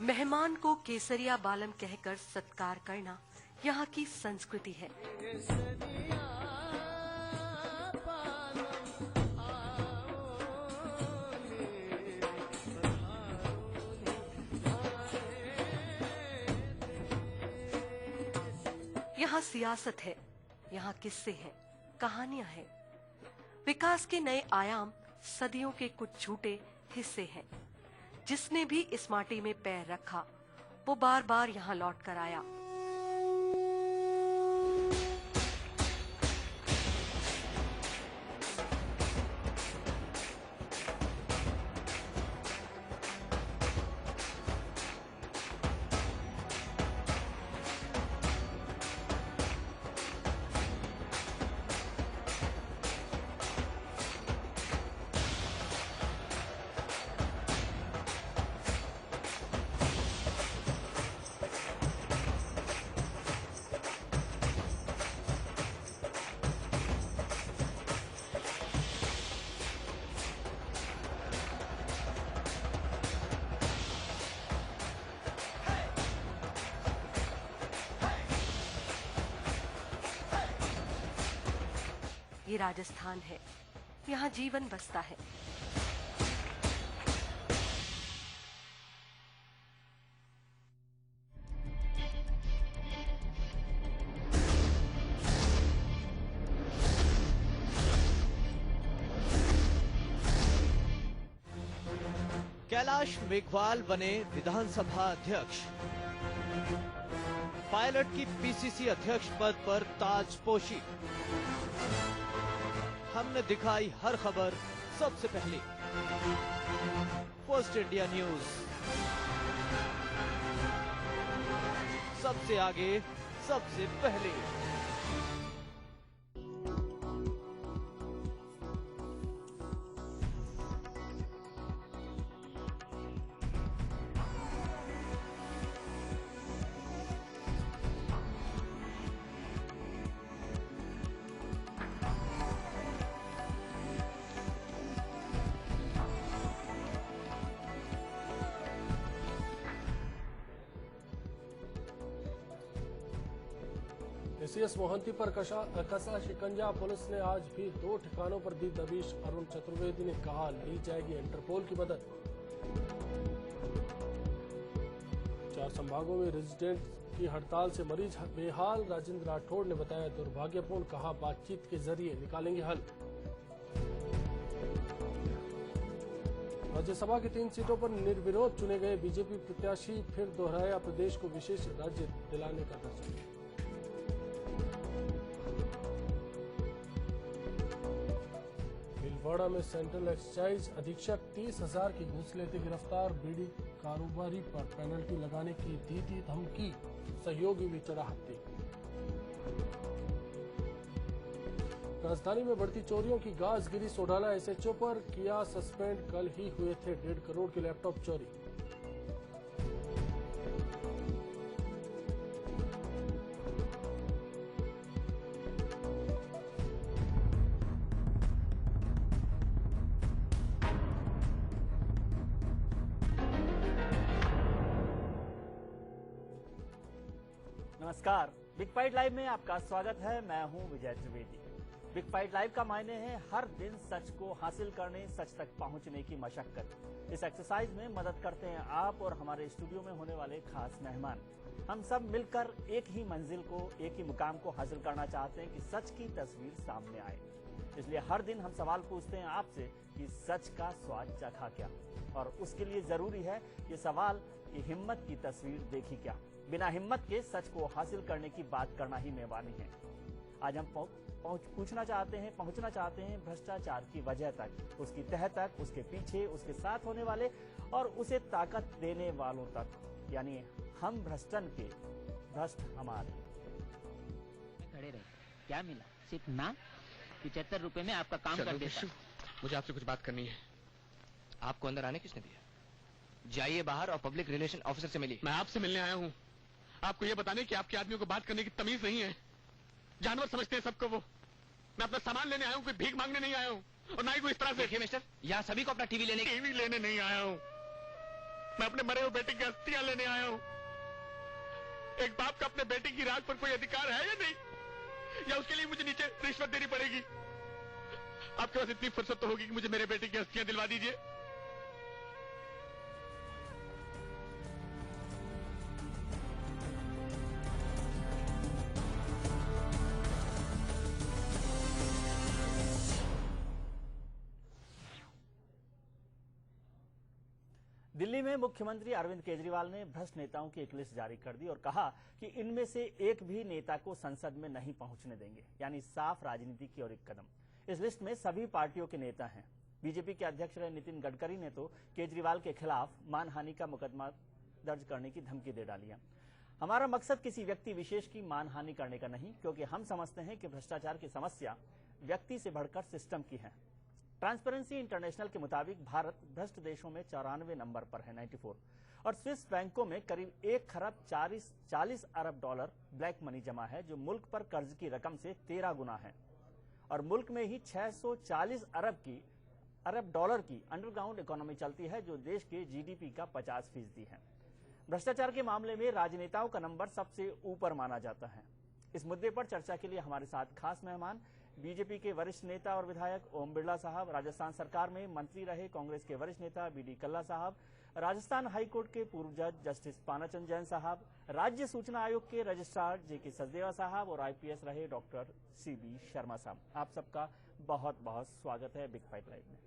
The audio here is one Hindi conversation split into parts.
मेहमान को केसरिया बालम कहकर सत्कार करना यहाँ की संस्कृति है। यहाँ सियासत है, यहाँ किस्से हैं, कहानियां हैं। विकास के नए आयाम सदियों के कुछ छूटे हिस्से हैं। जिसने भी इस माटी में पैर रखा वो बार बार यहाँ लौट कर आया। ये राजस्थान है, यहाँ जीवन बसता है। कैलाश मेघवाल बने विधानसभा अध्यक्ष। पायलट की पीसीसी अध्यक्ष पद पर ताजपोशी। हमने दिखाई हर खबर सबसे पहले। फर्स्ट इंडिया न्यूज, सबसे आगे, सबसे पहले। एसीएस मोहंती पर कसा शिकंजा। पुलिस ने आज भी 2 ठिकानों पर दी दबिश। अरुण चतुर्वेदी ने कहा ली जाएगी इंटरपोल की मदद। 4 संभागों में रेजिडेंट की हड़ताल से मरीज बेहाल। राजेंद्र राठौड़ ने बताया दुर्भाग्यपूर्ण, कहा बातचीत के जरिए निकालेंगे हल। राज्यसभा की 3 सीटों पर निर्विरोध चुने गए बीजेपी प्रत्याशी। फिर दोहराया प्रदेश को विशेष राज्य दिलाने का दर्जा। भीलवाड़ा में सेंट्रल एक्साइज अधीक्षक 30,000 की घूस लेते गिरफ्तार। बीड़ी कारोबारी पर पेनल्टी लगाने की दी थी धमकी। सहयोगी भी चढ़ा हत्या। राजधानी में बढ़ती चोरियों की गाज गिरी। सोडाला एसएचओ पर किया सस्पेंड। कल ही हुए थे 1.5 करोड़ के लैपटॉप चोरी। नमस्कार, बिग फाइट लाइव में आपका स्वागत है। मैं हूं विजय त्रिवेदी। बिग फाइट लाइव का मायने है हर दिन सच को हासिल करने, सच तक पहुंचने की मशक्कत। इस एक्सरसाइज में मदद करते हैं आप और हमारे स्टूडियो में होने वाले खास मेहमान। हम सब मिलकर एक ही मंजिल को, एक ही मुकाम को हासिल करना चाहते हैं कि सच की तस्वीर सामने आए। इसलिए हर दिन हम सवाल पूछते हैं आपसे कि सच का स्वाद चखा क्या, और उसके लिए जरूरी है ये सवाल कि हिम्मत की तस्वीर देखी क्या। बिना हिम्मत के सच को हासिल करने की बात करना ही मेवानी है। आज हम पहुंचना चाहते हैं भ्रष्टाचार की वजह तक, उसकी तह तक, उसके पीछे, उसके साथ होने वाले और उसे ताकत देने वालों तक, यानी हम भ्रष्टन के भ्रष्ट हमारे। खड़े रहे, क्या मिला? सिर्फ नाम। 75 रुपए में आपका काम कर देता। मुझे आपसे कुछ बात करनी है। आपको अंदर आने किसने दिया? जाइए बाहर और पब्लिक रिलेशन ऑफिसर से मिलिए। मैं आपसे मिलने आया हूँ, आपको ये बताने कि आपके आदमियों को बात करने की तमीज नहीं है। जानवर समझते हैं सबको वो। मैं अपना सामान लेने आया हूँ, कोई भीख मांगने नहीं आया हूँ, और ना ही कोई इस तरह से। देखिए मिस्टर, यहाँ सभी को अपना टीवी लेने नहीं आया हूँ। मैं अपने मरे हुए बेटे की अस्थियां लेने आया हूं। एक बाप का अपने बेटे की राख पर कोई अधिकार है या नहीं, या उसके लिए मुझे नीचे रिश्वत देनी पड़ेगी? आपके पास इतनी फुर्सत तो होगी कि मुझे मेरे बेटे की अस्थियां दिलवा दीजिए। दिल्ली में मुख्यमंत्री अरविंद केजरीवाल ने भ्रष्ट नेताओं की एक लिस्ट जारी कर दी और कहा कि इनमें से एक भी नेता को संसद में नहीं पहुंचने देंगे, यानी साफ राजनीति की ओर एक कदम। इस लिस्ट में सभी पार्टियों के नेता हैं। बीजेपी के अध्यक्ष रहे नितिन गडकरी ने तो केजरीवाल के खिलाफ मानहानि का मुकदमा दर्ज करने की धमकी दे डाली है। हमारा मकसद किसी व्यक्ति विशेष की मानहानि करने का नहीं, क्योंकि हम समझते हैं कि भ्रष्टाचार की समस्या व्यक्ति से बढ़कर सिस्टम की है। ट्रांसपेरेंसी इंटरनेशनल के मुताबिक भारत भ्रष्ट देशों में 94 नंबर पर है, 94, और स्विस बैंकों में करीब 1 खरब 40 अरब डॉलर ब्लैक मनी जमा है, जो मुल्क पर कर्ज की रकम से 13 गुना है। और मुल्क में ही 640 अरब डॉलर की अंडरग्राउंड इकोनॉमी चलती है, जो देश के जीडीपी का 50% है। भ्रष्टाचार के मामले में राजनेताओं का नंबर सबसे ऊपर माना जाता है। इस मुद्दे पर चर्चा के लिए हमारे साथ खास मेहमान बीजेपी के वरिष्ठ नेता और विधायक ओम बिरला साहब, राजस्थान सरकार में मंत्री रहे कांग्रेस के वरिष्ठ नेता बीडी कल्ला साहब, राजस्थान हाईकोर्ट के पूर्व जज जस्टिस पानाचंद जैन साहब, राज्य सूचना आयोग के रजिस्ट्रार जेके सचदेवा साहब और आईपीएस रहे डॉक्टर सीबी शर्मा साहब। आप सबका बहुत बहुत स्वागत है बिग फाइट लाइव में।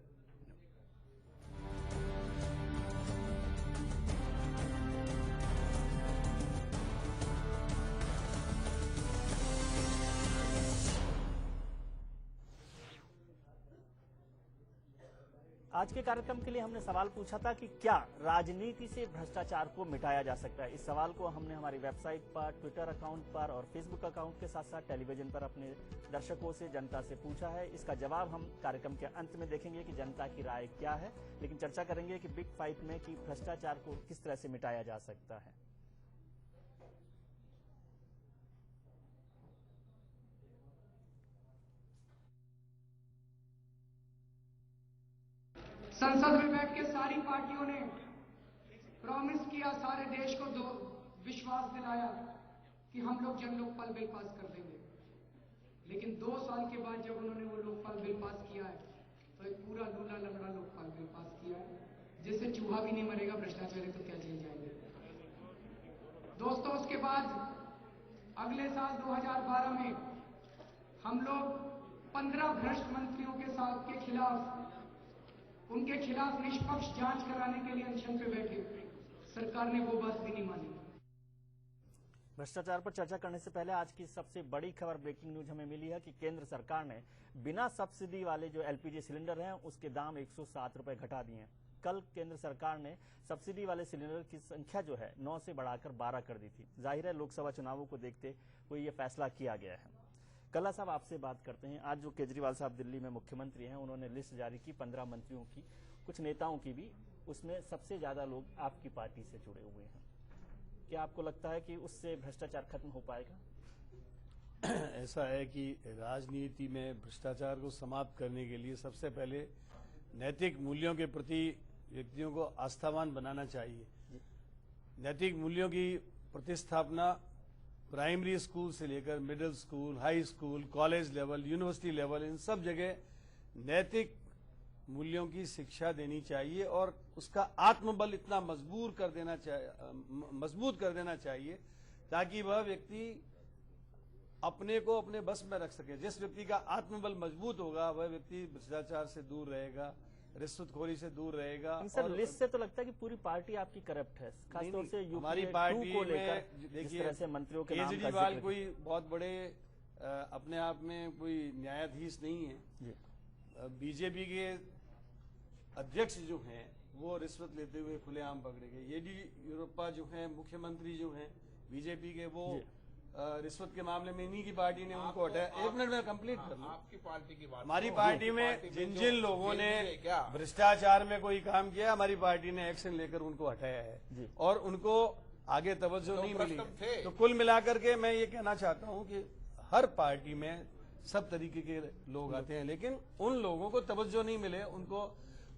आज के कार्यक्रम के लिए हमने सवाल पूछा था कि क्या राजनीति से भ्रष्टाचार को मिटाया जा सकता है। इस सवाल को हमने हमारी वेबसाइट पर, ट्विटर अकाउंट पर और फेसबुक अकाउंट के साथ साथ टेलीविजन पर अपने दर्शकों से, जनता से पूछा है। इसका जवाब हम कार्यक्रम के अंत में देखेंगे कि जनता की राय क्या है, लेकिन चर्चा करेंगे कि बिग फाइट में कि भ्रष्टाचार को किस तरह से मिटाया जा सकता है। संसद में बैठ के सारी पार्टियों ने प्रॉमिस किया, सारे देश को विश्वास दिलाया कि हम लोग जन लोकपाल बिल पास कर देंगे। लेकिन 2 साल के बाद जब उन्होंने वो लोकपाल बिल पास किया है तो एक पूरा लूला लंगड़ा लोकपाल बिल पास किया है, जिससे चूहा भी नहीं मरेगा, भ्रष्टाचारी तो क्या चल जाएंगे। दोस्तों, उसके बाद अगले साल 2012 में हम लोग 15 भ्रष्ट मंत्रियों के खिलाफ उनके खिलाफ निष्पक्ष जांच कराने के लिए अनशन पे बैठे। सरकार ने वो बात भी नहीं मानी। भ्रष्टाचार पर चर्चा करने से पहले आज की सबसे बड़ी खबर, ब्रेकिंग न्यूज हमें मिली है कि केंद्र सरकार ने बिना सब्सिडी वाले जो एलपीजी सिलेंडर हैं उसके दाम 107 रुपए घटा दिए हैं। कल केंद्र सरकार ने सब्सिडी वाले सिलेंडर की संख्या जो है 9 से बढ़ाकर 12 कर दी थी। जाहिर है लोकसभा चुनावों को देखते हुए ये फैसला किया गया है। कल्ला साहब, आपसे बात करते हैं। आज जो केजरीवाल साहब दिल्ली में मुख्यमंत्री हैं, उन्होंने लिस्ट जारी की 15 मंत्रियों की, कुछ नेताओं की भी, उसमें सबसे ज्यादा लोग आपकी पार्टी से जुड़े हुए हैं। क्या आपको लगता है कि उससे भ्रष्टाचार खत्म हो पाएगा? ऐसा है कि राजनीति में भ्रष्टाचार को समाप्त करने के लिए सबसे पहले नैतिक मूल्यों के प्रति व्यक्तियों को आस्थावान बनाना चाहिए। नैतिक मूल्यों की प्रतिस्थापना प्राइमरी स्कूल से लेकर middle school, high school, college level, university level, इन सब जगह नैतिक मूल्यों की शिक्षा देनी चाहिए और उसका आत्मबल इतना मजबूत कर देना चाहिए ताकि वह व्यक्ति अपने को अपने बस में रख सके। जिस व्यक्ति का आत्मबल मजबूत होगा वह व्यक्ति भ्रष्टाचार से दूर रहेगा, रिश्वतखोरी से दूर रहेगा। सर, लिस्ट से तो लगता है कि पूरी पार्टी आपकी करप्ट है, खासतौर से हमारी पार्टी को लेकर। देखिए, मंत्रियों के केजरीवाल कोई बहुत बड़े अपने आप में कोई न्यायाधीश नहीं है। बीजेपी के अध्यक्ष जो हैं वो रिश्वत लेते हुए खुलेआम पकड़े गए। येदियुरप्पा जो हैं मुख्यमंत्री जो हैं बीजेपी के, वो रिश्वत के मामले में इन्हीं की पार्टी ने उनको हटाया। 1 मिनट में कंप्लीट कर लूं। आपकी पार्टी की बात, हमारी पार्टी में जिन लोगों ने भ्रष्टाचार में कोई काम किया, हमारी पार्टी ने एक्शन लेकर उनको हटाया है और उनको आगे तवज्जो नहीं मिली। तो कुल मिलाकर के मैं ये कहना चाहता हूँ कि हर पार्टी में सब तरीके के लोग आते हैं, लेकिन उन लोगों को तवज्जो नहीं मिले, उनको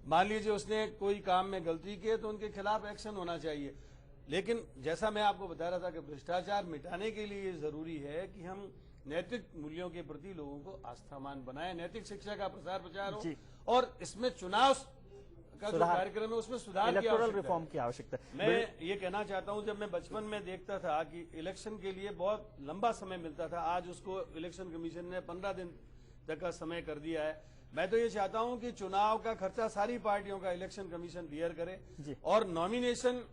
मान लीजिए उसने कोई काम में गलती की है तो उनके खिलाफ एक्शन होना चाहिए। लेकिन जैसा मैं आपको बता रहा था कि भ्रष्टाचार मिटाने के लिए जरूरी है कि हम नैतिक मूल्यों के प्रति लोगों को आस्थावान बनाए, नैतिक शिक्षा का प्रसार प्रचार हो और इसमें चुनाव का जो कार्यक्रम है उसमें सुधार की आवश्यकता रिफॉर्म की आवश्यकता है। मैं ये कहना चाहता हूं, जब मैं बचपन में देखता था कि इलेक्शन के लिए बहुत लंबा समय मिलता था, आज उसको इलेक्शन कमीशन ने 15 दिन तक का समय कर दिया है। मैं तो ये चाहता हूं कि चुनाव का खर्चा सारी पार्टियों का इलेक्शन कमीशन बियर करे और नॉमिनेशन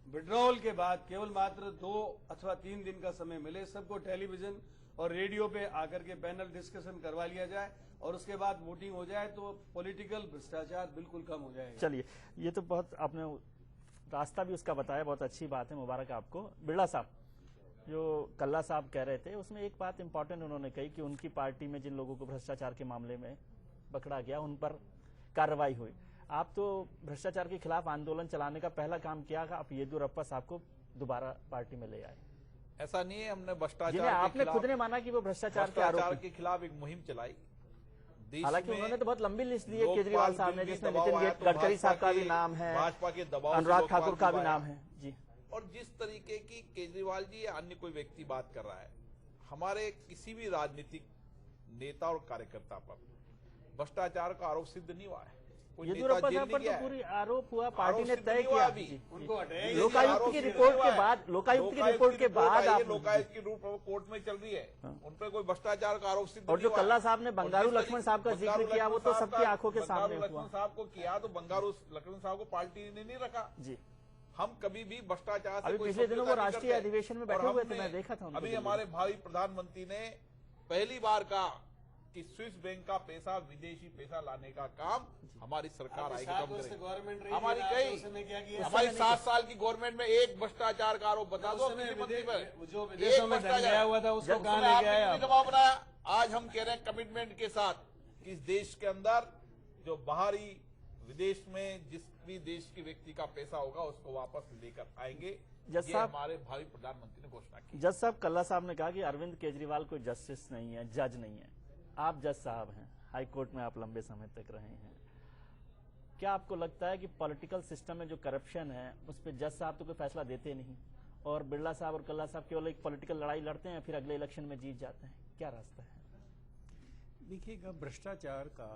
विड्रॉल के बाद केवल मात्र 2 अथवा 3 दिन का समय मिले, सबको टेलीविजन और रेडियो पे आकर के पैनल डिस्कशन करवा लिया जाए और उसके बाद वोटिंग हो जाए तो पॉलिटिकल भ्रष्टाचार बिल्कुल कम हो जाएगा। चलिए, ये तो बहुत आपने रास्ता भी उसका बताया, बहुत अच्छी बात है, मुबारक आपको। बिरला साहब, जो कल्ला साहब कह रहे थे उसमें एक बात इंपॉर्टेंट उन्होंने कही कि उनकी पार्टी में जिन लोगों को भ्रष्टाचार के मामले में पकड़ा गया उन पर कार्रवाई हुई। आप तो भ्रष्टाचार के खिलाफ आंदोलन चलाने का पहला काम किया, आप येदियुरप्पा साहब को दोबारा पार्टी में ले आए। ऐसा नहीं है, हमने भ्रष्टाचार आपने खुद ने माना कि वो भ्रष्टाचार के खिलाफ एक मुहिम चलाई। हालांकि उन्होंने तो बहुत लंबी लिस्ट दी है केजरीवाल साहब ने, जिसमें नितिन गडकरी साहब का भी नाम है, भाजपा के दबाव, अनुराग ठाकुर का भी नाम है जी। और जिस तरीके की केजरीवाल जी या अन्य कोई व्यक्ति बात कर रहा है, हमारे किसी भी राजनीतिक नेता और कार्यकर्ता पर भ्रष्टाचार का आरोप सिद्ध नहीं हुआ है। येदियुरप्पा साहब पर तो पूरी आरोप हुआ, पार्टी ने तय किया। लोकायुक्त की रिपोर्ट के बाद आप लोकायुक्त की रिपोर्ट कोर्ट में चल रही है, उन पर कोई भ्रष्टाचार का आरोप सिद्ध। और जो कल्ला साहब ने बंगारू लक्ष्मण साहब का जिक्र किया वो तो सबकी आंखों के सामने हुआ। लक्ष्मण साहब को किया तो बंगारू लक्ष्मण साहब को पार्टी ने नहीं रखा जी। हम कभी भी भ्रष्टाचार से कोई पिछले दिनों वो राष्ट्रीय अधिवेशन में बैठे हुए थे, मैं देखा था। अभी हमारे भावी प्रधानमंत्री ने पहली बार कहा कि स्विस बैंक का पैसा, विदेशी पैसा लाने का काम हमारी सरकार आएगी, हमारी कई हमारी 7 साल की गवर्नमेंट में एक भ्रष्टाचार का आरोप बता दो मंत्री पर, जो विदेशों में गया हुआ था उसको कहां ले गया है? दबाव बनाया। आज हम कह रहे हैं कमिटमेंट के साथ कि इस देश के अंदर जो बाहरी विदेश में जिस भी देश की व्यक्ति का पैसा होगा उसको वापस लेकर आएंगे। ये हमारे भावी प्रधानमंत्री ने घोषणा की। जज साहब, कल्ला साहब ने कहा कि अरविंद केजरीवाल कोई जस्टिस नहीं है, जज नहीं है। आप जज साहब हैं, हाई कोर्ट में आप लंबे समय तक रहे हैं, क्या आपको लगता है कि पॉलिटिकल सिस्टम में जो करप्शन है उस पर जज साहब तो कोई फैसला देते नहीं और बिरला साहब और कल्ला साहब केवल एक पॉलिटिकल लड़ाई लड़ते हैं फिर अगले इलेक्शन में जीत जाते हैं? क्या रास्ता है? देखिएगा, भ्रष्टाचार का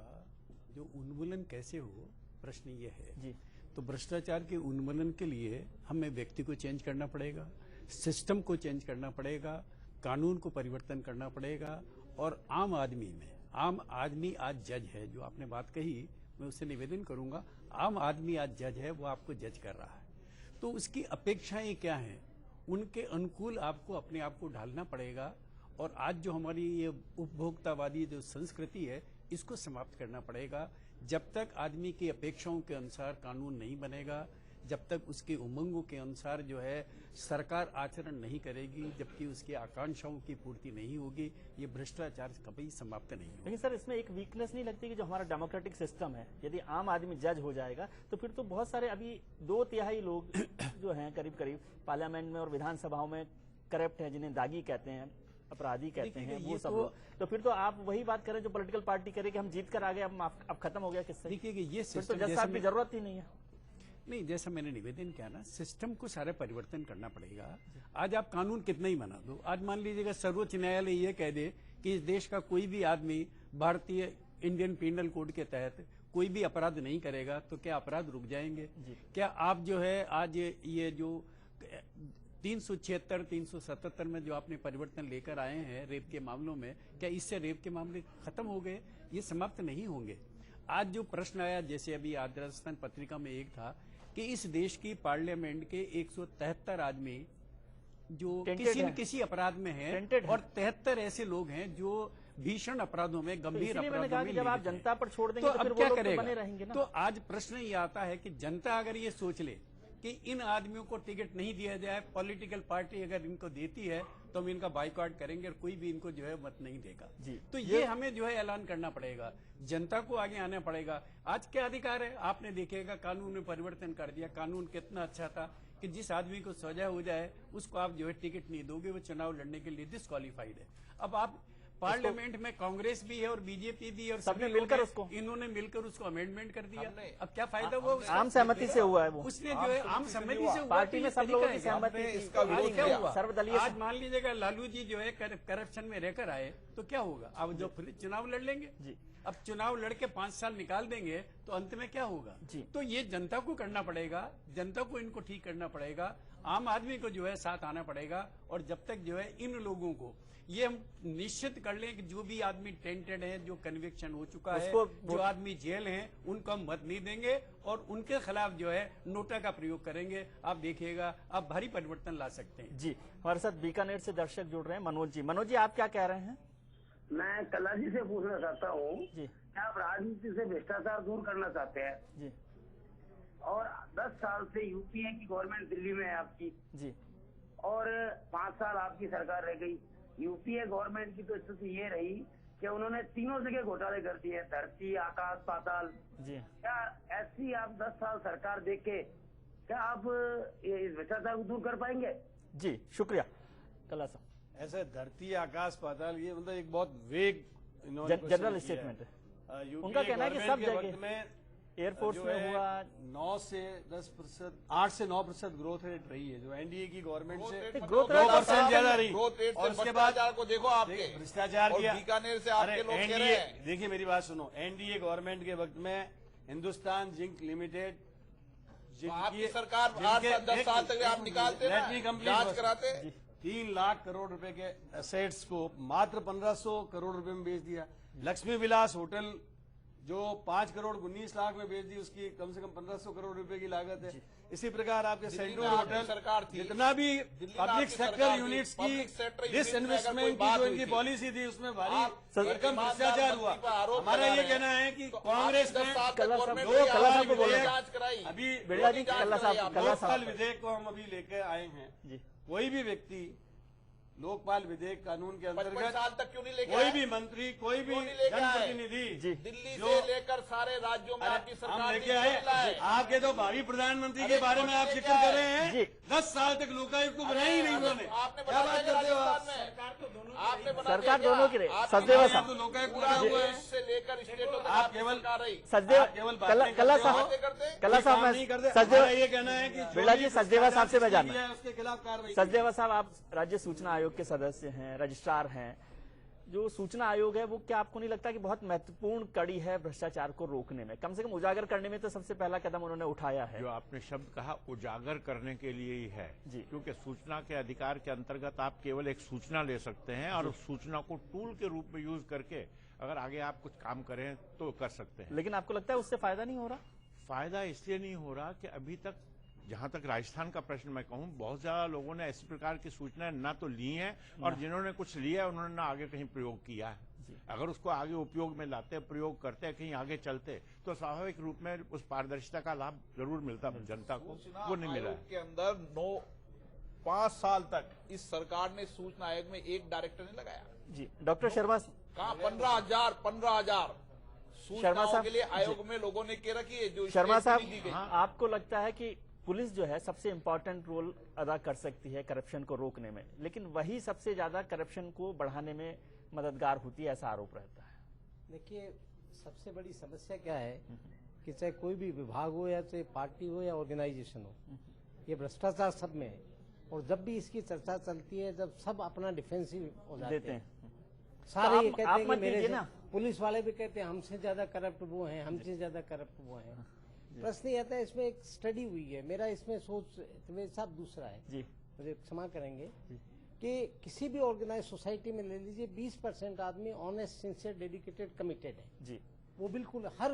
जो उन्मूलन कैसे हो, प्रश्न ये है जी। तो भ्रष्टाचार के उन्मूलन के लिए हमें व्यक्ति को चेंज करना पड़ेगा, सिस्टम को चेंज करना पड़ेगा, कानून को परिवर्तन करना पड़ेगा और आम आदमी आज जज है। जो आपने बात कही मैं उससे निवेदन करूंगा, आम आदमी आज जज है, वो आपको जज कर रहा है, तो उसकी अपेक्षाएं क्या हैं, उनके अनुकूल आपको अपने आप को ढालना पड़ेगा। और आज जो हमारी ये उपभोक्तावादी जो संस्कृति है इसको समाप्त करना पड़ेगा। जब तक आदमी की अपेक्षाओं के अनुसार कानून नहीं बनेगा, जब तक उसके उमंगों के अनुसार जो है सरकार आचरण नहीं करेगी, जबकि उसकी आकांक्षाओं की पूर्ति नहीं होगी, ये भ्रष्टाचार कभी समाप्त नहीं होगा। लेकिन सर, इसमें एक वीकनेस नहीं लगती कि जो हमारा डेमोक्रेटिक सिस्टम है, यदि आम आदमी जज हो जाएगा तो फिर तो बहुत सारे अभी 2/3 लोग जो हैं करीब करीब पार्लियामेंट में और विधानसभाओं में करप्ट हैं, जिन्हें दागी कहते हैं, अपराधी कहते हैं, वो सब लोग। तो फिर तो आप वही बात करें जो पॉलिटिकल पार्टी करे कि हम जीत कर आ गए, अब खत्म हो गया किससे? देखिए कि ये फिर तो जज साहब की जरूरत ही नहीं है। नहीं, जैसा मैंने निवेदन किया ना, सिस्टम को सारा परिवर्तन करना पड़ेगा। आज आप कानून कितना ही बना दो, आज मान लीजिएगा सर्वोच्च न्यायालय ये कह दे कि इस देश का कोई भी आदमी भारतीय इंडियन पिनल कोड के तहत कोई भी अपराध नहीं करेगा, तो क्या अपराध रुक जाएंगे? क्या आप जो है आज ये जो 376, 377 में जो आपने परिवर्तन लेकर आए हैं रेप के मामलों में, क्या इससे रेप के मामले खत्म हो गए? ये समाप्त नहीं होंगे। आज जो प्रश्न आया, जैसे अभी आज राजस्थान पत्रिका में एक था कि इस देश की पार्लियामेंट के 173 आदमी जो किसी न किसी अपराध में हैं और 73 ऐसे लोग हैं जो भीषण अपराधों में, गंभीर अपराधों में, जब आप जनता पर छोड़ देंगे तो अब क्या करेगा? बने रहेंगे ना? तो आज प्रश्न ये आता है कि जनता अगर ये सोच ले कि इन आदमियों को टिकट नहीं दिया जाए, पॉलिटिकल पार्टी अगर इनको देती है तो हम इनका बाइकआउट करेंगे और कोई भी इनको जो है मत नहीं देगा जी। तो ये हमें जो है ऐलान करना पड़ेगा, जनता को आगे आना पड़ेगा। आज क्या अधिकार है? आपने देखेगा कानून में परिवर्तन कर दिया। कानून कितना अच्छा था कि जिस आदमी को सजा हो जाए उसको आप जो है टिकट नहीं दोगे, वो चुनाव लड़ने के लिए डिस्क्वालीफाइड है। अब आप पार्लियामेंट में कांग्रेस भी है और बीजेपी भी है और सबने सभी मिलकर लोग उसको इन्होंने मिलकर उसको अमेंडमेंट कर दिया। अब क्या फायदा हुआ उसका? आम सहमति से हुआ है वो, उसने जो है आम सहमति से हुआ, पार्टी में सब लोगों की सहमति इसका विरोध क्या किया। हुआ? सर्वदलीय आज मान लीजिएगा लालू जी जो है करप्शन में रहकर आए तो क्या होगा? अब जो फिर चुनाव लड़ लेंगे जी। अब चुनाव लड़के 5 साल निकाल देंगे तो अंत में क्या होगा जी। तो ये जनता को करना पड़ेगा, जनता को इनको ठीक करना पड़ेगा, आम आदमी को जो है साथ आना पड़ेगा। और जब तक जो है इन लोगों को ये हम निश्चित कर लें कि जो भी आदमी टेंटेड है, जो कन्विक्शन हो चुका है, जो आदमी जेल हैं, उनको हम मत नहीं देंगे और उनके खिलाफ जो है नोटा का प्रयोग करेंगे। आप देखिएगा आप भारी परिवर्तन ला सकते हैं। जी, हमारे साथ बीकानेर से दर्शक जुड़ रहे हैं, मनोज जी। मनोज जी, आप क्या कह रहे हैं? मैं कला जी से पूछना चाहता हूँ जी, क्या आप राजनीति से भ्रष्टाचार दूर करना चाहते हैं? जी, और 10 साल से यूपीए की गवर्नमेंट दिल्ली में है आपकी जी, और 5 साल आपकी सरकार रह गई। यूपीए गवर्नमेंट की तो स्थिति ये रही कि उन्होंने तीनों जगह घोटाले कर दिए, धरती, आकाश, पाताल। जी, क्या ऐसी आप 10 साल सरकार देख के क्या आप इस भ्रष्टाचार को दूर कर पाएंगे? जी, शुक्रिया। कला साहब, ऐसे धरती, आकाश, पाताल, ये मतलब एक बहुत वेग जनरल स्टेटमेंट है। उनका कहना है कि सब जगह में एयरफोर्स में हुआ 9 से 10%, 8 से 9% ग्रोथ रेट रही है, जो एनडीए की गवर्नमेंट से ग्रोथ 2% ज्यादा रही। ग्रोथ रेट और से उसके बाद भ्रष्टाचार को देखो आपके, भ्रष्टाचार और किया। बीकानेर से आपके लोग कह रहे हैं। देखिए मेरी बात सुनो, एनडीए गवर्नमेंट के वक्त में हिंदुस्तान जिंक लिमिटेड, आपकी सरकार 8-10 साल तक आप निकालते ना, जांच कराते। 3 लाख करोड़ रुपए के एसेट्स को मात्र 1500 करोड़ रुपए में बेच दिया। लक्ष्मी विलास होटल जो 5 करोड़ 19 लाख में बेच दी, उसकी कम से कम 1500 करोड़ रुपए की लागत है। इसी प्रकार आपके सेंट्रल होटल, सरकार थी, जितना भी पब्लिक सेक्टर यूनिट्स की डिसइन्वेस्टमेंट की जो इनकी पॉलिसी थी, उसमें भारी भरकम भ्रष्टाचार हुआ। हमारा ये कहना है कि कांग्रेस ने अभी लोकपाल विधेयक को हम अभी लेकर आए हैं। कोई भी व्यक्ति लोकपाल विधेयक कानून के अंतर्गत 55 साल तक क्यों नहीं लेके कोई भी मंत्री, कोई भी जनप्रतिनिधि दिल्ली से लेकर सारे राज्यों में आपकी सरकार लेके आए। आपके तो भावी प्रधानमंत्री के बारे में आप जिक्र कर रहे हैं। 10 साल तक लोकायुक्त को बनाया ही नहीं उन्होंने। क्या बात करते हो आप? सरकार दोनों की रही। सचदेवा साहब, तो लोकायुक्त बना हुआ है, से लेकर स्टेटों तक आप केवल सचदेवा, कला साहब, सचदेवा, ये कहना है कि बिरला जी, सचदेवा साहब से मैं जानना, उसके खिलाफ कार्रवाई। सचदेवा साहब, आप राज्य सूचना आयोग के सदस्य हैं, रजिस्ट्रार हैं। जो सूचना आयोग है वो क्या आपको नहीं लगता कि बहुत महत्वपूर्ण कड़ी है भ्रष्टाचार को रोकने में? कम से कम उजागर करने में तो सबसे पहला कदम उन्होंने उठाया है। जो आपने शब्द कहा उजागर करने के लिए ही है जी, क्योंकि सूचना के अधिकार के अंतर्गत आप केवल एक सूचना ले सकते हैं और उस सूचना को टूल के रूप में यूज करके अगर आगे आप कुछ काम करें तो कर सकते हैं। लेकिन आपको लगता है उससे फायदा नहीं हो रहा? फायदा इसलिए नहीं हो रहा कि अभी तक, जहां तक राजस्थान का प्रश्न मैं कहूं, बहुत ज्यादा लोगों ने इस प्रकार की सूचनाएं ना तो ली हैं और जिन्होंने कुछ लिया है उन्होंने ना आगे कहीं प्रयोग किया है। अगर उसको आगे उपयोग में लाते, प्रयोग करते, कहीं आगे चलते तो स्वाभाविक रूप में उस पारदर्शिता का लाभ जरूर मिलता जनता को। वो नहीं मिला के अंदर 5 साल तक इस सरकार ने सूचना आयोग में एक डायरेक्टर नहीं लगाया। जी, डॉक्टर शर्मा, कहा 15,000 सूचनाओं के लिए आयोग में लोगों ने के रखी है। जो शर्मा साहब, आपको लगता है कि पुलिस जो है सबसे इम्पोर्टेंट रोल अदा कर सकती है करप्शन को रोकने में, लेकिन वही सबसे ज्यादा करप्शन को बढ़ाने में मददगार होती है, ऐसा आरोप रहता है? देखिए, सबसे बड़ी समस्या क्या है कि चाहे कोई भी विभाग हो या चाहे पार्टी हो या ऑर्गेनाइजेशन हो, ये भ्रष्टाचार सब में है। और जब भी इसकी चर्चा चलती है, जब सब अपना डिफेंसिव हो जाते हैं, सारे ये कहते हैं कि मेरे से, पुलिस वाले भी कहते हैं हमसे ज्यादा करप्ट वो हैं, हमसे ज्यादा करप्ट वो हैं। प्रश्न ये आता है, इसमें एक स्टडी हुई है, मेरा इसमें सोच साहब दूसरा है जी, मुझे क्षमा करेंगे, कि किसी भी ऑर्गेनाइज सोसाइटी में ले लीजिए 20% आदमी ऑनेस्ट, सिंसियर, डेडिकेटेड, कमिटेड है जी, वो बिल्कुल हर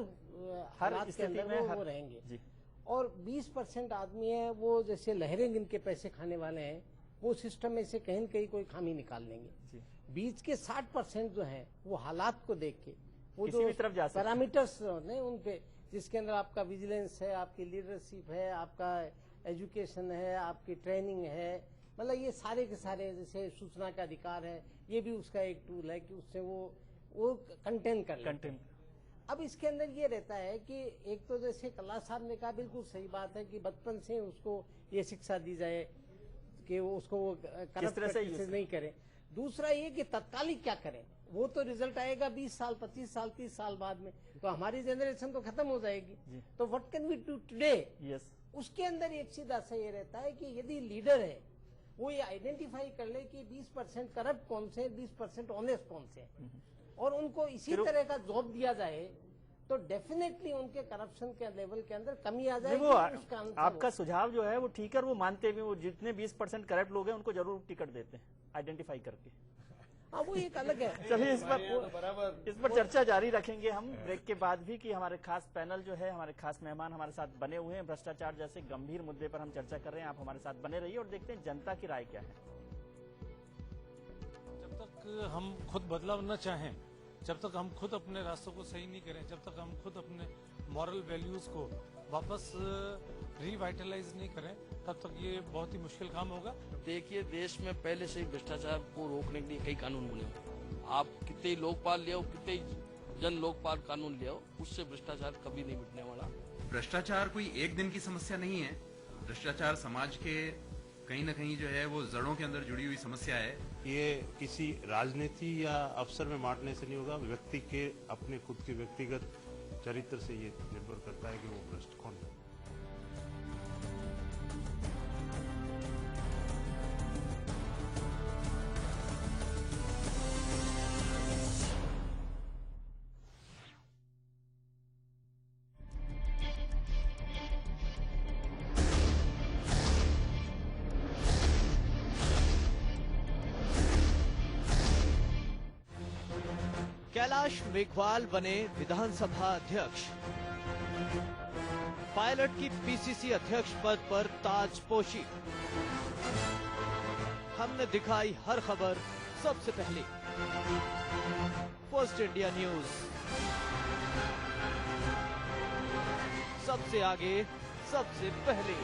हालात के अंदर वो रहेंगे जी। और 20% आदमी है वो जैसे लहरें गिनके पैसे खाने वाले हैं, वो सिस्टम में से कहीं न कहीं कोई खामी निकाल लेंगे। बीच के 60% जो है वो हालात को देख के, वो जो पैरामीटर्स ने उन पे, जिसके अंदर आपका विजिलेंस है, आपकी लीडरशिप है, आपका एजुकेशन है, आपकी ट्रेनिंग है, मतलब ये सारे के सारे, जैसे सूचना का अधिकार है, ये भी उसका एक टूल है कि उससे वो कंटेन कर लेते हैं। अब इसके अंदर ये रहता है कि एक तो जैसे कला साहब ने कहा, बिल्कुल सही बात है कि बचपन से उसको ये शिक्षा दी जाए कि वो उसको करप्ट प्रैक्टिसेस नहीं करें। दूसरा ये कि तत्कालिक क्या करें, वो तो रिजल्ट आएगा 20 साल, 25 साल, 30 साल बाद में, तो हमारी जनरेशन तो खत्म हो जाएगी। तो what can we do today? उसके अंदर एक सीधा सा ये रहता है कि यदि लीडर है वो ये आइडेंटिफाई कर ले कि 20% करप्ट कौन से, 20% ऑनेस्ट कौन से, और उनको इसी तरह का जॉब दिया जाए तो डेफिनेटली उनके करप्शन के लेवल के अंदर कमी आ जाएगी। वो आपका सुझाव जो है वो ठीक है, वो मानते हुए वो जितने 20% करप्ट लोग हैं उनको जरूर टिकट देते हैं आइडेंटिफाई करके। हाँ, वो एक अलग है। चलिए इस पर चर्चा जारी रखेंगे हम ब्रेक के बाद भी, कि हमारे खास पैनल जो है, हमारे खास मेहमान हमारे साथ बने हुए हैं। भ्रष्टाचार जैसे गंभीर मुद्दे पर हम चर्चा कर रहे हैं, आप हमारे साथ बने रहिए और देखते हैं जनता की राय क्या है। जब तक हम खुद बदलाव न चाहें, जब तक हम खुद अपने रास्तों को सही नहीं करें, जब तक हम खुद अपने मॉरल वैल्यूज को वापस रिवाइटलाइज नहीं करें, तब तक ये बहुत ही मुश्किल काम होगा। देखिए, देश में पहले से ही भ्रष्टाचार को रोकने के लिए कई कानून बने हुए। आप कितने लोकपाल ले आओ, कितने जन लोकपाल कानून ले आओ, उससे भ्रष्टाचार कभी नहीं मिटने वाला। भ्रष्टाचार कोई एक दिन की समस्या नहीं है। भ्रष्टाचार समाज के कहीं न कहीं जो है वो जड़ों के अंदर जुड़ी हुई समस्या है। ये किसी राजनीति या अफसर में बांटने से नहीं होगा, व्यक्ति के अपने खुद के व्यक्तिगत चरित्र से ये निर्भर करता है कि वो भ्रष्ट कौन है। कैलाश मेघवाल बने विधानसभा अध्यक्ष। पायलट की पीसीसी अध्यक्ष पद पर ताजपोशी। हमने दिखाई हर खबर सबसे पहले। फर्स्ट इंडिया न्यूज, सबसे आगे, सबसे पहले।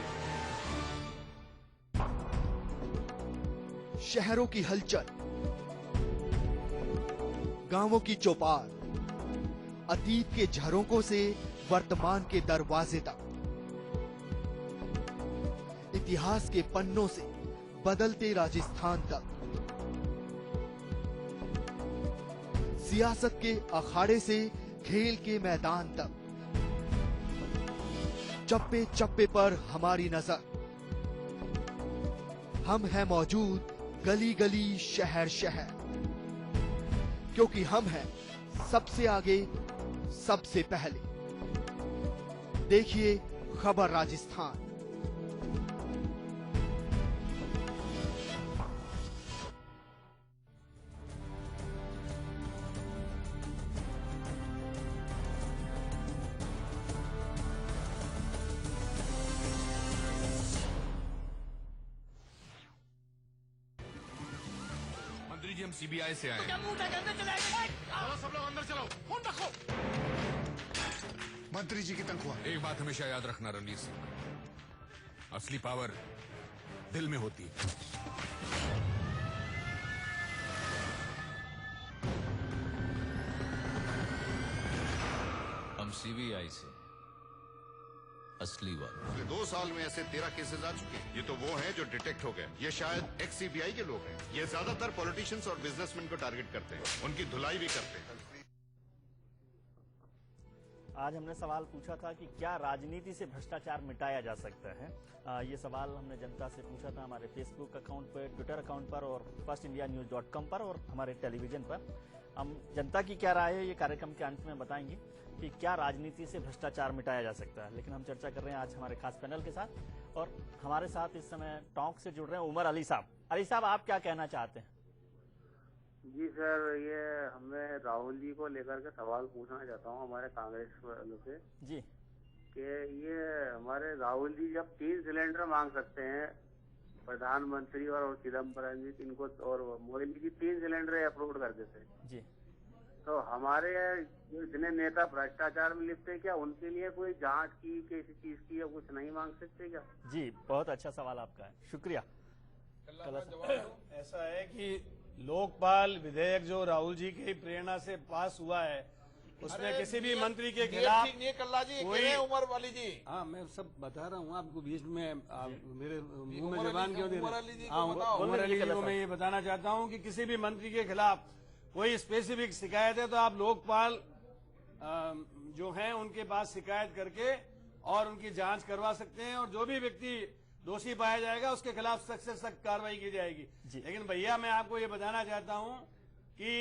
शहरों की हलचल, गांवों की चौपाल, अतीत के झरोकों से वर्तमान के दरवाजे तक, इतिहास के पन्नों से बदलते राजस्थान तक, सियासत के अखाड़े से खेल के मैदान तक, चप्पे चप्पे पर हमारी नजर। हम हैं मौजूद गली गली, शहर शहर, क्योंकि हम हैं सबसे आगे, सबसे पहले। देखिए खबर राजस्थान। मंत्री जी, हम सीबीआई से आए हैं। सब लोग अंदर चलो, फोन रखो। मंत्री जी की तनख्वाह। एक बात हमेशा याद रखना रणजीत सिंह, असली पावर दिल में होती है। हम सीबीआई से, असली वाले। पिछले 2 साल में ऐसे 13 केसेस आ चुके हैं। ये तो वो हैं जो डिटेक्ट हो गए। ये शायद एक्स सीबीआई के लोग हैं। ये ज्यादातर पॉलिटिशियंस और बिजनेसमैन को टारगेट करते हैं, उनकी धुलाई भी करते हैं। आज हमने सवाल पूछा था कि क्या राजनीति से भ्रष्टाचार मिटाया जा सकता है। ये सवाल हमने जनता से पूछा था हमारे फेसबुक अकाउंट पर, ट्विटर अकाउंट पर और firstindianews.com पर और हमारे टेलीविजन पर। हम जनता की क्या राय है ये कार्यक्रम के अंत में बताएंगे कि क्या राजनीति से भ्रष्टाचार मिटाया जा सकता है। लेकिन हम चर्चा कर रहे हैं आज हमारे खास पैनल के साथ, और हमारे साथ इस समय टोंक से जुड़ रहे हैं उमर अली साहब। अली साहब, आप क्या कहना चाहते हैं? जी सर, ये हमें राहुल जी को लेकर के सवाल पूछना चाहता हूँ हमारे कांग्रेस वालों से जी, कि ये हमारे राहुल जी जब 3 सिलेंडर मांग सकते हैं, प्रधानमंत्री और चिदम्बरम जी इनको और मोदी जी 3 सिलेंडर अप्रूव कर देते जी, तो हमारे जो जितने नेता भ्रष्टाचार में लिप्त है, क्या उनके लिए कोई जांच की किसी चीज की या कुछ नहीं मांग सकते क्या? जी, बहुत अच्छा सवाल आपका है, शुक्रिया। ऐसा है कि लोकपाल विधेयक जो राहुल जी की प्रेरणा से पास हुआ है, उसमें किसी भी मंत्री के खिलाफ कोई उमर वाली जी। हाँ, मैं सब बता रहा हूँ आपको, बीच में मेरे मुंह में जबान क्यों दे रहे हैं? हाँ, उमर अली जी को मैं ये बताना चाहता हूँ कि किसी भी मंत्री के खिलाफ कोई स्पेसिफिक शिकायत है तो आप लोकपाल जो हैं उनके पास शिकायत करके और उनकी जांच करवा सकते हैं, और जो भी व्यक्ति दोषी पाया जाएगा उसके खिलाफ सख्त से सख्त कार्रवाई की जाएगी। लेकिन भैया मैं आपको ये बताना चाहता हूं कि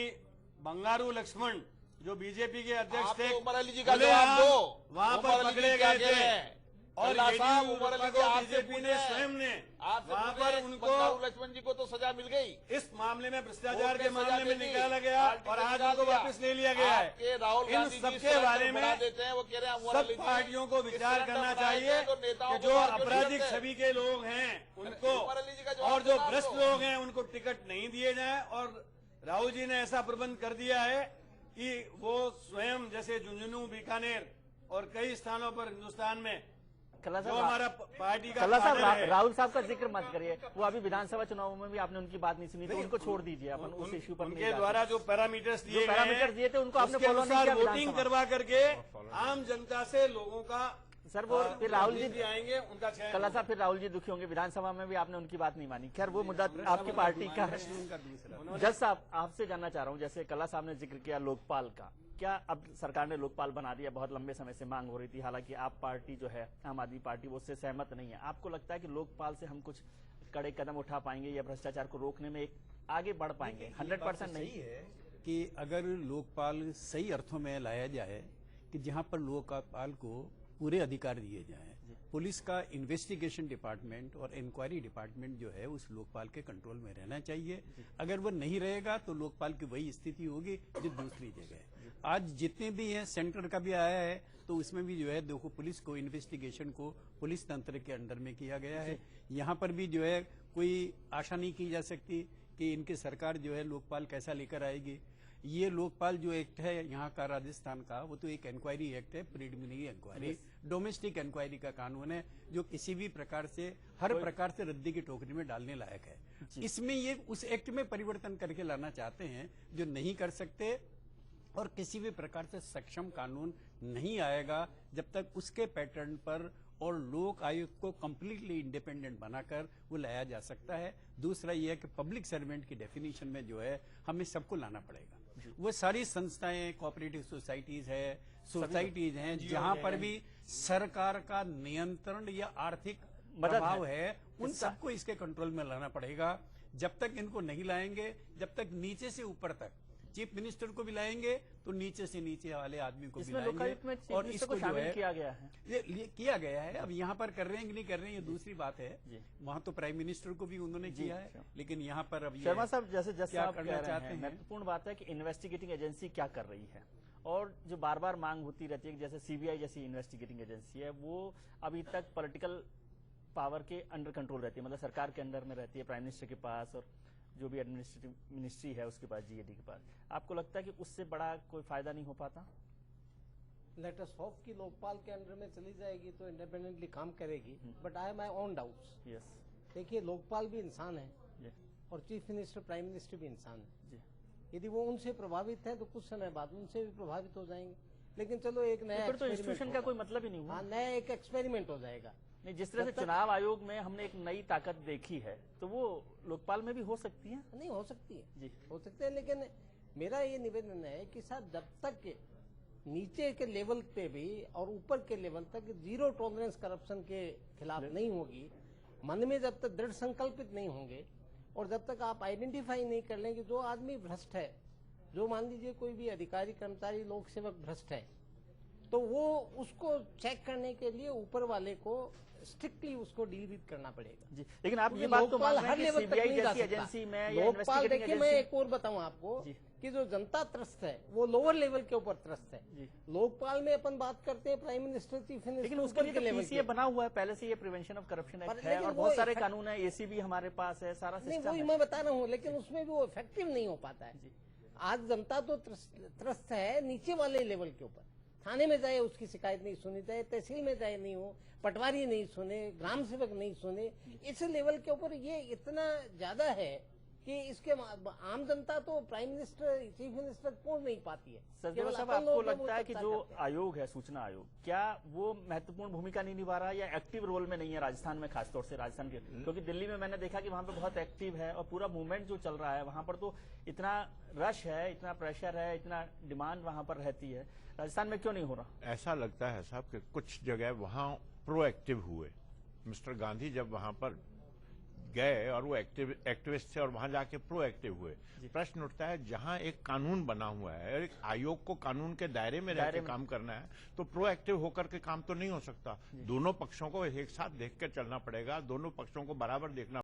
बंगारू लक्ष्मण जो बीजेपी के अध्यक्ष थे, उमर अली जी का जवाब दो, वहां पर पकड़े गए थे और उमर अली जी बीजेपी ने स्वयं ने वहां पर उनको, लक्ष्मण जी को तो सजा मिल गई, इस मामले में भ्रष्टाचार के मामले में निकाला गया और आज उनको वापस ले लिया गया है। इन सबके बारे में सब पार्टियों को विचार करना चाहिए कि जो आपराधिक छवि के लोग हैं उनको और जो भ्रष्ट लोग हैं उनको टिकट नहीं दिए जाए। और राहुल जी ने ऐसा प्रबंध कर दिया है कि वो स्वयं जैसे झुंझुनू, बीकानेर और कई स्थानों पर हिंदुस्तान में जो हमारा पार्टी का राहुल साहब का जिक्र मत करिए, वो अभी विधानसभा चुनाव में भी आपने उनकी बात नहीं सुनी, तो उनको छोड़ दीजिए, अपन उस इश्यू पर उनके द्वारा जो पैरामीटर्स दिए थे उनको आपने फॉलो नहीं किया। वोटिंग करवा करके आम जनता से लोगों का सर वो फिर राहुल जी आएंगे, उनका कला साहब फिर राहुल जी दुखी होंगे, विधानसभा में भी आपने उनकी बात नहीं मानी। खैर वो मुद्दा आपकी पार्टी का है। जज साहब आपसे जानना चाह रहा हूँ, जैसे कला साहब ने जिक्र किया लोकपाल का, क्या अब सरकार ने लोकपाल बना दिया? बहुत लंबे समय से मांग हो रही थी, हालांकि आप पार्टी जो है आम आदमी पार्टी वो उससे सहमत नहीं है। आपको लगता है कि लोकपाल से हम कुछ कड़े कदम उठा पाएंगे या भ्रष्टाचार को रोकने में एक आगे बढ़ पाएंगे? 100% नहीं है कि अगर लोकपाल सही अर्थों में लाया जाए कि जहां पर लोकपाल को पूरे अधिकार दिए जाएं, पुलिस का इन्वेस्टिगेशन डिपार्टमेंट और इंक्वायरी डिपार्टमेंट जो है उस लोकपाल के कंट्रोल में रहना चाहिए। अगर वो नहीं रहेगा तो लोकपाल की वही स्थिति होगी जो दूसरी जगह है। आज जितने भी हैं, सेंटर का भी आया है तो उसमें भी जो है देखो पुलिस को इन्वेस्टिगेशन को पुलिस तंत्र के अंडर में किया गया है। यहाँ पर भी जो है कोई आशा नहीं की जा सकती कि इनकी सरकार जो है लोकपाल कैसा लेकर आएगी। ये लोकपाल जो एक्ट है यहाँ का राजस्थान का, वो तो एक इंक्वायरी एक्ट है, प्रिलिमिनरी इंक्वायरी, डोमेस्टिक इंक्वायरी का कानून है जो किसी भी प्रकार से हर प्रकार से रद्दी की टोकरी में डालने लायक है। इसमें ये उस एक्ट में परिवर्तन करके लाना चाहते हैं जो नहीं कर सकते, और किसी भी प्रकार से सक्षम कानून नहीं आएगा जब तक उसके पैटर्न पर और लोक आयुक्त को कंप्लीटली इंडिपेंडेंट बनाकर वो लाया जा सकता है। दूसरा ये है कि पब्लिक सर्वेंट की डेफिनेशन में जो है हमें सबको लाना पड़ेगा। वो सारी संस्थाएं, कोऑपरेटिव सोसाइटीज हैं जहां पर भी सरकार का नियंत्रण या आर्थिक प्रभाव है, उन सबको इसके कंट्रोल में लाना पड़ेगा। जब तक इनको नहीं लाएंगे, जब तक नीचे से ऊपर तक चीफ मिनिस्टर को भी लाएंगे तो नीचे से नीचे वाले आदमी को भी लाएंगे, और इसको जो है किया गया है, ये किया गया है। अब यहाँ पर कर रहे हैं कि नहीं कर रहे हैं ये दूसरी बात है। वहाँ तो प्राइम मिनिस्टर को भी उन्होंने किया है, लेकिन यहाँ पर अब शर्मा साहब जैसे क्या करना चाहते हैं। महत्वपूर्ण बात है कि इन्वेस्टिगेटिंग एजेंसी क्या कर रही है, और जो बार बार मांग होती रहती है जैसे सीबीआई जैसी इन्वेस्टिगेटिंग एजेंसी है वो अभी तक पॉलिटिकल पावर के अंडर कंट्रोल रहती है, मतलब सरकार के अंडर में रहती है, प्राइम मिनिस्टर के पास और जो भी एडमिनिस्ट्रेटिव मिनिस्ट्री है उसके पास, जीएडी के पास। आपको लगता है कि उससे बड़ा कोई फायदा नहीं हो पाता? लेट अस होप कि लोकपाल के अंडर में चली जाएगी तो इंडिपेंडेंटली काम करेगी, but I have my own doubts. Yes, देखिए लोकपाल भी इंसान है और चीफ मिनिस्टर, प्राइम मिनिस्टर भी इंसान है। यदि वो उनसे प्रभावित है तो कुछ समय बाद उनसे भी प्रभावित हो जाएंगे। लेकिन चलो एक नया तो इंस्टीट्यूशन का कोई मतलब ही नहीं हुआ। नया एक एक्सपेरिमेंट हो जाएगा। नहीं, जिस तरह से चुनाव आयोग में हमने एक नई ताकत देखी है तो वो लोकपाल में भी हो सकती है। नहीं हो सकती है जी, हो सकते हैं, लेकिन मेरा ये निवेदन है कि साहब जब तक नीचे के लेवल पे भी और ऊपर के लेवल तक जीरो टॉलरेंस करप्शन के खिलाफ नहीं होगी, मन में जब तक दृढ़ संकल्पित नहीं होंगे और जब तक आप आइडेंटिफाई नहीं कर लेंगे जो आदमी भ्रष्ट है, जो मान लीजिए कोई भी अधिकारी, कर्मचारी, लोक सेवक भ्रष्ट है, तो वो उसको चेक करने के लिए ऊपर वाले को स्ट्रिक्टली उसको डील भी करना पड़ेगा जी। लेकिन आप ये बात तो मान रहे हैं कि सीबीआई जैसी एजेंसी में या लोकपाल, देखिए मैं एक और बताऊं आपको कि जो जनता त्रस्त है वो लोअर लेवल के ऊपर त्रस्त है। लोकपाल में अपन बात करते हैं प्राइम मिनिस्टर, चीफ मिनिस्टर, लेकिन उसके लिए पीसीए बना हुआ है पहले से, ये प्रिवेंशन ऑफ करप्शन एक्ट है और बहुत सारे कानून है, एसीबी हमारे पास है, सारा सिस्टम है। मैं बता रहा हूँ, लेकिन उसमें भी वो इफेक्टिव नहीं हो पाता है। आज जनता तो त्रस्त है नीचे वाले लेवल के ऊपर, थाने में जाए उसकी शिकायत नहीं सुनी जाए, तहसील में जाए नहीं हो, पटवारी नहीं सुने, ग्राम सेवक नहीं सुने, इस लेवल के ऊपर ये इतना ज्यादा है कि इसके आम जनता तो प्राइम मिनिस्टर, चीफ मिनिस्टर पहुंच नहीं पाती है। सचदेवा साहब, आपको लगता है कि जो आयोग है, सूचना आयोग, क्या वो महत्वपूर्ण भूमिका नहीं निभा रहा है या एक्टिव रोल में नहीं है राजस्थान में, खासतौर से राजस्थान के? क्योंकि दिल्ली में मैंने देखा कि वहां पे बहुत एक्टिव है और पूरा मूवमेंट जो चल रहा है वहां पर तो इतना रश है, इतना प्रेशर है, इतना डिमांड वहां पर रहती है। राजस्थान में क्यों नहीं हो रहा? ऐसा लगता है साहब कि कुछ जगह वहां प्रोएक्टिव हुए। मिस्टर गांधी जब वहां पर गए और वो एक्टिविस्ट थे और वहां जाके प्रोएक्टिव हुए। प्रश्न उठता है, जहां एक कानून बना हुआ है और एक आयोग को कानून के दायरे में रहकर काम करना है, तो प्रोएक्टिव होकर के काम तो नहीं हो सकता। दोनों पक्षों को एक साथ देख कर चलना पड़ेगा, दोनों पक्षों को बराबर देखना